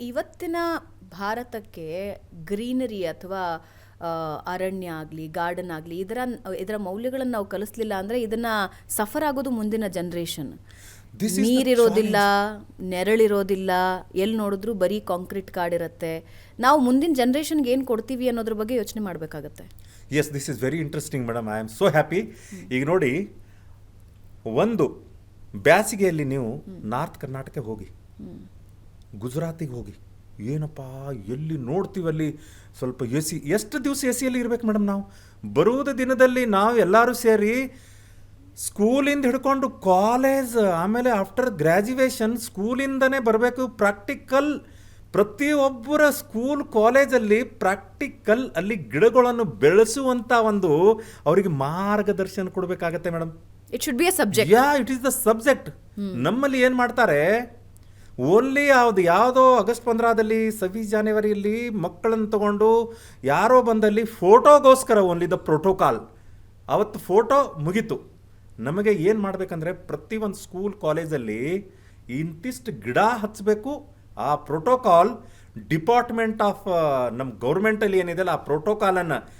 ಇವತ್ತಿನ ಭಾರತಕ್ಕೆ ಗ್ರೀನರಿ ಅಥವಾ ಅರಣ್ಯ ಆಗಲಿ ಗಾರ್ಡನ್ ಆಗಲಿ ಇದರ ಮೌಲ್ಯಗಳನ್ನು ನಾವು ಕಲಿಸ್ಲಿಲ್ಲ ಅಂದರೆ ಇದನ್ನು ಸಫರ್ ಆಗೋದು ಮುಂದಿನ generation. This is the ನೀರಿರೋದಿಲ್ಲ, challenge. ನೆರಳಿರೋದಿಲ್ಲ, ಎಲ್ಲಿ ನೋಡಿದ್ರೂ ಬರೀ ಕಾಂಕ್ರೀಟ್ ಕಾಡಿರುತ್ತೆ. ನಾವು ಮುಂದಿನ ಜನ್ರೇಷನ್ಗೆ ಏನು ಕೊಡ್ತೀವಿ ಅನ್ನೋದ್ರ ಬಗ್ಗೆ ಯೋಚನೆ ಮಾಡಬೇಕಾಗತ್ತೆ. Yes, this is very interesting madam. I am so happy. ಈಗ ನೋಡಿ, ಒಂದು ಬ್ಯಾಸಿಗೆಯಲ್ಲಿ ನೀವು ನಾರ್ತ್ ಕರ್ನಾಟಕ ಹೋಗಿ, ಗುಜರಾತಿಗೆ ಹೋಗಿ, ಏನಪ್ಪ ಎಲ್ಲಿ ನೋಡ್ತೀವಲ್ಲಿ ಸ್ವಲ್ಪ ಎ ಸಿ. ಎಷ್ಟು ದಿವಸ ಎ ಸಿಯಲ್ಲಿ ಇರ್ಬೇಕು ಮೇಡಮ್ ನಾವು? ಬರುವುದ ದಿನದಲ್ಲಿ ನಾವು ಎಲ್ಲರೂ ಸೇರಿ ಸ್ಕೂಲಿಂದ ಹಿಡ್ಕೊಂಡು ಕಾಲೇಜ್, ಆಮೇಲೆ ಆಫ್ಟರ್ ಗ್ರ್ಯಾಜುಯೇಷನ್ ಸ್ಕೂಲಿಂದನೇ ಬರಬೇಕು. ಪ್ರಾಕ್ಟಿಕಲ್ ಪ್ರತಿಯೊಬ್ಬರ ಸ್ಕೂಲ್ ಕಾಲೇಜಲ್ಲಿ ಪ್ರಾಕ್ಟಿಕಲ್ ಅಲ್ಲಿ ಗಿಡಗಳನ್ನು ಬೆಳೆಸುವಂಥ ಒಂದು ಅವರಿಗೆ ಮಾರ್ಗದರ್ಶನ ಕೊಡಬೇಕಾಗತ್ತೆ madam. It should be A subject. Yeah, it is the subject. ನಮ್ಮಲ್ಲಿ ಏನು ಮಾಡ್ತಾರೆ, ಓನ್ಲಿ ಯಾವುದೋ ಆಗಸ್ಟ್ 15ರಲ್ಲಿ 26 ಜನವರಿಯಲ್ಲಿ ಮಕ್ಕಳನ್ನು ತಗೊಂಡು ಯಾರೋ ಬಂದಲ್ಲಿ ಫೋಟೋಗೋಸ್ಕರ ಓನ್ಲಿ ದ ಪ್ರೋಟೋಕಾಲ್. ಅವತ್ತು ಫೋಟೋ ಮುಗೀತು. ನಮಗೆ ಏನು ಮಾಡಬೇಕಂದ್ರೆ ಪ್ರತಿಯೊಂದು ಸ್ಕೂಲ್ ಕಾಲೇಜಲ್ಲಿ ಇಂತಿಷ್ಟು ಗಿಡ ಹಚ್ಚಬೇಕು. ಆ ಪ್ರೋಟೋಕಾಲ್ ಡಿಪಾರ್ಟ್ಮೆಂಟ್ ಆಫ್ ನಮ್ಮ ಗೌರ್ಮೆಂಟಲ್ಲಿ ಏನಿದೆಯಲ್ಲ ಆ ಪ್ರೋಟೋಕಾಲನ್ನು